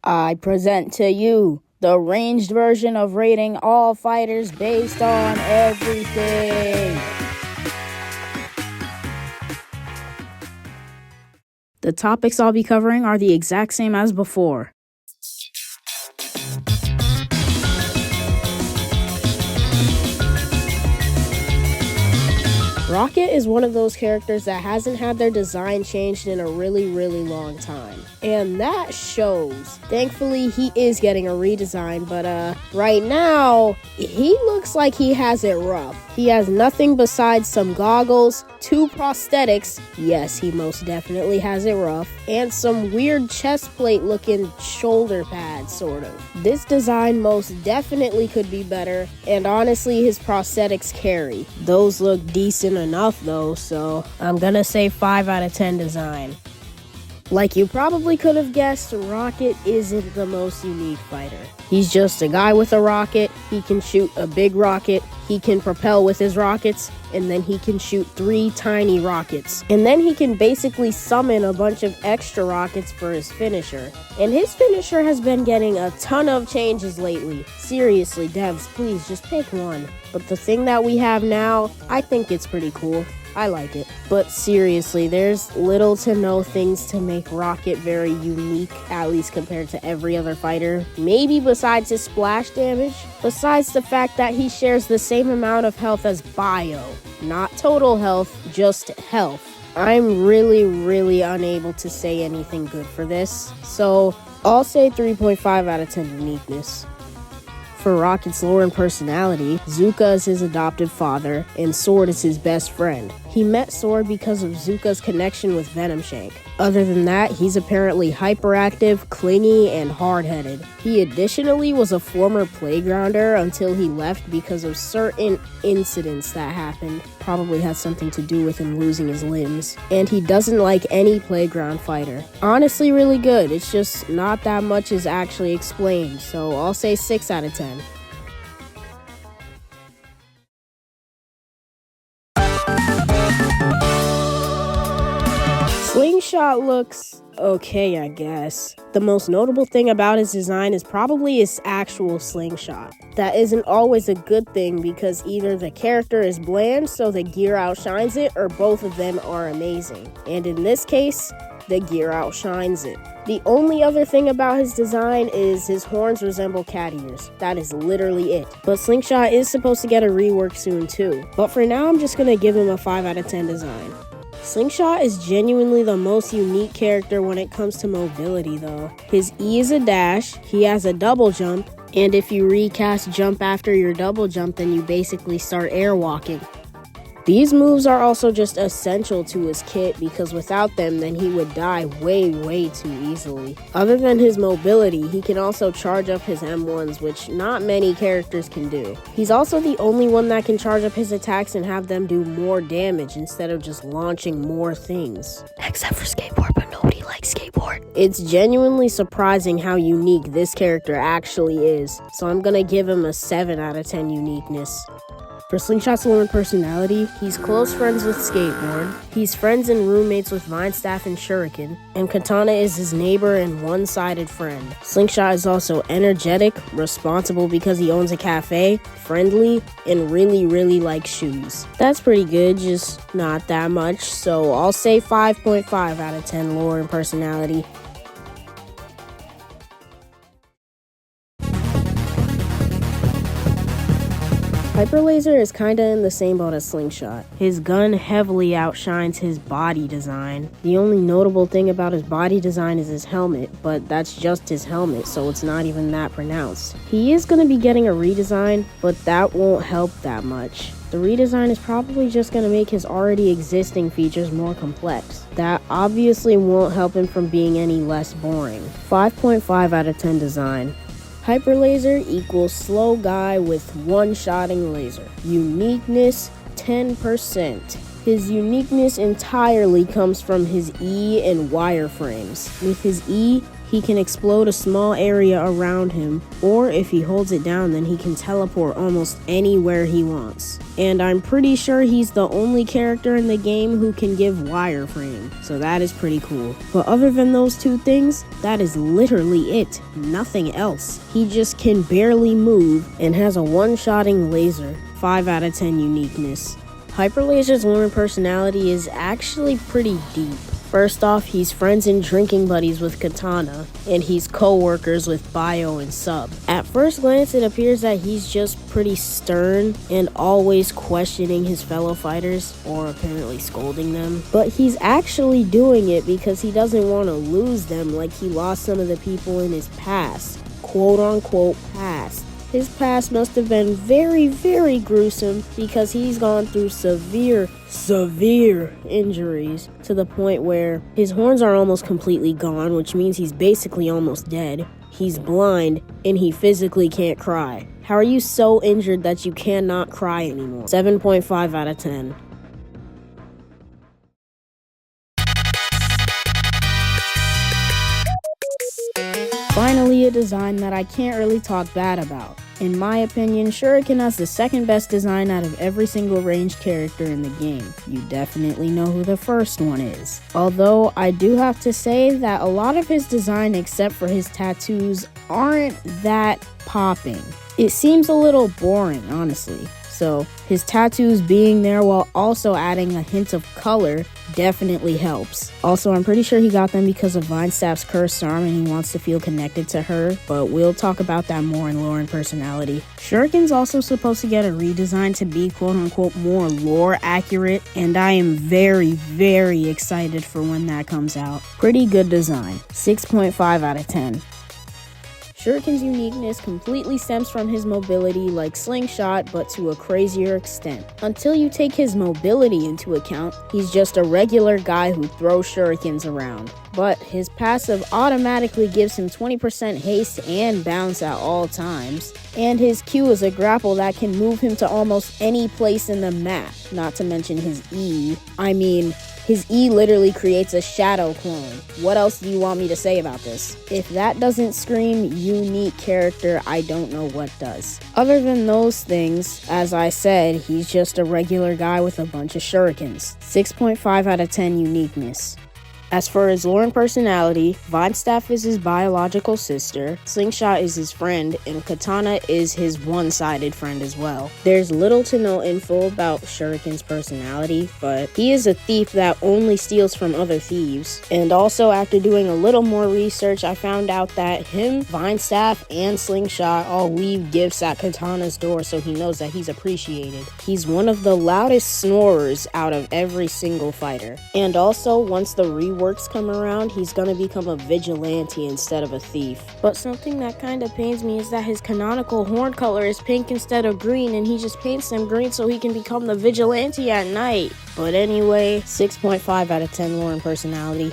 I present to you the ranged version of rating all fighters based on everything. The topics I'll be covering are the exact same as before. Rocket is one of those characters that hasn't had their design changed in a really long time. And that shows. Thankfully, he is getting a redesign, but right now, he looks like he has it rough. He has nothing besides some goggles, 2 prosthetics, yes, he most definitely has it rough, and some weird chest plate looking shoulder pads, sort of. This design most definitely could be better, and honestly, his prosthetics carry. Those look decent enough though, so I'm gonna say 5 out of 10 design. Like you probably could have guessed, Rocket isn't the most unique fighter. He's just a guy with a rocket, he can shoot a big rocket, he can propel with his rockets, and then he can shoot 3 tiny rockets. And then he can basically summon a bunch of extra rockets for his finisher. And his finisher has been getting a ton of changes lately. Seriously, devs, please just pick one. But the thing that we have now, I think it's pretty cool. I like it. But seriously, there's little to no things to make Rocket very unique, at least compared to every other fighter. Maybe besides his splash damage, besides the fact that he shares the same amount of health as Bio. Not total health, just health. I'm really unable to say anything good for this, so I'll say 3.5 out of 10 uniqueness. For Rocket's lore and personality, Zuka is his adoptive father, and Sword is his best friend. He met Sword because of Zuka's connection with Venom Shank. Other than that, he's apparently hyperactive, clingy, and hard-headed. He additionally was a former playgrounder until he left because of certain incidents that happened. Probably had something to do with him losing his limbs. And he doesn't like any playground fighter. Honestly, really good. It's just not that much is actually explained, so I'll say 6 out of 10. Slingshot looks okay, I guess. The most notable thing about his design is probably his actual slingshot. That isn't always a good thing because either the character is bland so the gear outshines it, or both of them are amazing. And in this case, the gear outshines it. The only other thing about his design is his horns resemble cat ears. That is literally it. But Slingshot is supposed to get a rework soon too. But for now, I'm just gonna give him a 5 out of 10 design. Slingshot is genuinely the most unique character when it comes to mobility though. His E is a dash, he has a double jump, and if you recast jump after your double jump, then you basically start airwalking. These moves are also just essential to his kit because without them, then he would die way too easily. Other than his mobility, he can also charge up his M1s, which not many characters can do. He's also the only one that can charge up his attacks and have them do more damage instead of just launching more things. Except for Skateboard, but nobody likes Skateboard. It's genuinely surprising how unique this character actually is, so I'm gonna give him a 7 out of 10 uniqueness. For Slingshot's lore and personality, he's close friends with Skateboard, he's friends and roommates with Vinestaff and Shuriken, and Katana is his neighbor and one-sided friend. Slingshot is also energetic, responsible because he owns a cafe, friendly, and really likes shoes. That's pretty good, just not that much, so I'll say 5.5 out of 10 lore and personality. Hyperlaser is kinda in the same boat as Slingshot. His gun heavily outshines his body design. The only notable thing about his body design is his helmet, but that's just his helmet, so it's not even that pronounced. He is gonna be getting a redesign, but that won't help that much. The redesign is probably just gonna make his already existing features more complex. That obviously won't help him from being any less boring. 5.5 out of 10 design. Hyperlaser equals slow guy with one-shotting laser. Uniqueness, 10%. His uniqueness entirely comes from his E and wireframes. With his E, he can explode a small area around him, or if he holds it down, then he can teleport almost anywhere he wants. And I'm pretty sure he's the only character in the game who can give wireframe, so that is pretty cool. But other than those two things, that is literally it, nothing else. He just can barely move and has a one-shotting laser. 5 out of 10 uniqueness. Hyperlaser's lore and personality is actually pretty deep. First off, he's friends and drinking buddies with Katana, and he's co-workers with Bio and Sub. At first glance, it appears that he's just pretty stern and always questioning his fellow fighters, or apparently scolding them. But he's actually doing it because he doesn't want to lose them like he lost some of the people in his past, quote-unquote past. His past must have been very, very gruesome because he's gone through severe injuries to the point where his horns are almost completely gone, which means he's basically almost dead. He's blind, and he physically can't cry. How are you so injured that you cannot cry anymore? 7.5 out of 10. Finally, a design that I can't really talk bad about. In my opinion, Shuriken has the second best design out of every single ranged character in the game. You definitely know who the first one is. Although, I do have to say that a lot of his design, except for his tattoos, aren't that popping. It seems a little boring, honestly. So, his tattoos being there while also adding a hint of color definitely helps. Also, I'm pretty sure he got them because of Vinestaff's cursed arm and he wants to feel connected to her, but we'll talk about that more in lore and personality. Shuriken's also supposed to get a redesign to be quote-unquote more lore accurate, and I am very, very excited for when that comes out. Pretty good design. 6.5 out of 10. Shuriken's uniqueness completely stems from his mobility like Slingshot, but to a crazier extent. Until you take his mobility into account, he's just a regular guy who throws shurikens around. But his passive automatically gives him 20% haste and bounce at all times. And his Q is a grapple that can move him to almost any place in the map, not to mention his E. His E literally creates a shadow clone. What else do you want me to say about this? If that doesn't scream unique character, I don't know what does. Other than those things, as I said, he's just a regular guy with a bunch of shurikens. 6.5 out of 10 uniqueness. As for his lore and personality, Vinestaff is his biological sister, Slingshot is his friend, and Katana is his one-sided friend as well. There's little to no info about Shuriken's personality, but he is a thief that only steals from other thieves. And also, after doing a little more research, I found out that him, Vinestaff, and Slingshot all leave gifts at Katana's door so he knows that he's appreciated. He's one of the loudest snorers out of every single fighter. And also, once the reworks come around, he's gonna become a vigilante instead of a thief. But something that kinda pains me is that his canonical horn color is pink instead of green, and he just paints them green so he can become the vigilante at night. But anyway, 6.5 out of 10 lore and personality.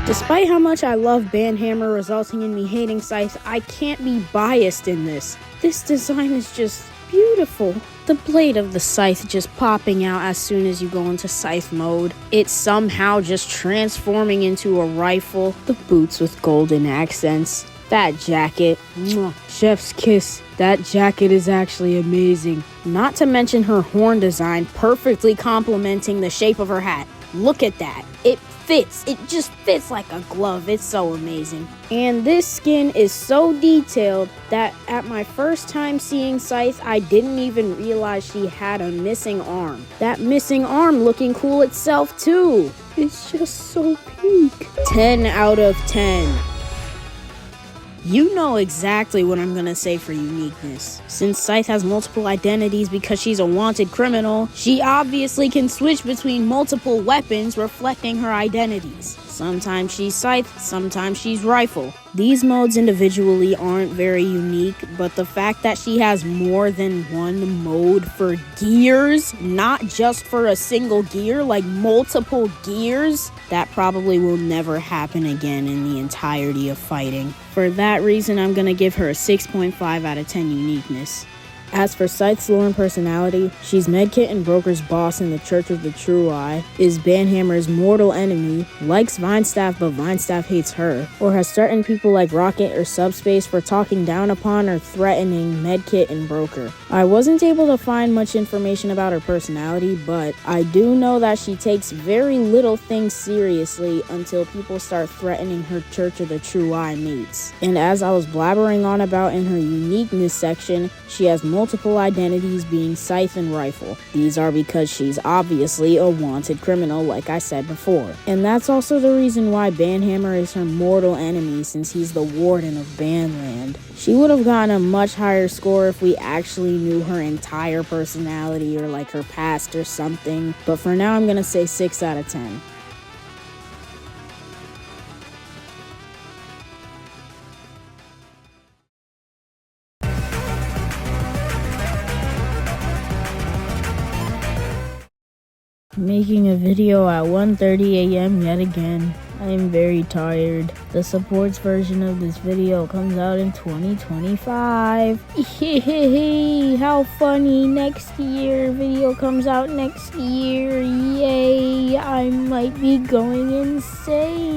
Despite how much I love Banhammer resulting in me hating Scythe, I can't be biased in this. This design is just beautiful. The blade of the Scythe just popping out as soon as you go into Scythe mode. It's somehow just transforming into a rifle. The boots with golden accents. That jacket. Mwah. Chef's kiss. That jacket is actually amazing. Not to mention her horn design perfectly complementing the shape of her hat. Look at that. It fits. It just fits like a glove. It's so amazing. And this skin is so detailed that at my first time seeing Scythe, I didn't even realize she had a missing arm. That missing arm looking cool itself too. It's just so pink. 10 out of 10. You know exactly what I'm gonna say for uniqueness. Since Scythe has multiple identities because she's a wanted criminal, she obviously can switch between multiple weapons reflecting her identities. Sometimes she's Scythe, sometimes she's Rifle. These modes individually aren't very unique, but the fact that she has more than one mode for gears, not just for a single gear, like multiple gears, that probably will never happen again in the entirety of fighting. For that reason, I'm gonna give her a 6.5 out of 10 uniqueness. As for Scythe's lore and personality, she's Medkit and Broker's boss in the Church of the True Eye, is Banhammer's mortal enemy, likes Vinestaff but Vinestaff hates her, or has threatened people like Rocket or Subspace for talking down upon or threatening Medkit and Broker. I wasn't able to find much information about her personality, but I do know that she takes very little things seriously until people start threatening her Church of the True Eye mates. And as I was blabbering on about in her uniqueness section, she has multiple identities being Scythe and Rifle. These are because she's obviously a wanted criminal like I said before. And that's also the reason why Banhammer is her mortal enemy, since he's the warden of Banland. She would have gotten a much higher score if we actually knew her entire personality or like her past or something, but for now I'm gonna say 6 out of 10. Making a video at 1:30 a.m. yet again. I am very tired. The supports version of this video comes out in 2025. How funny. Next year. Video comes out next year. Yay. I might be going insane.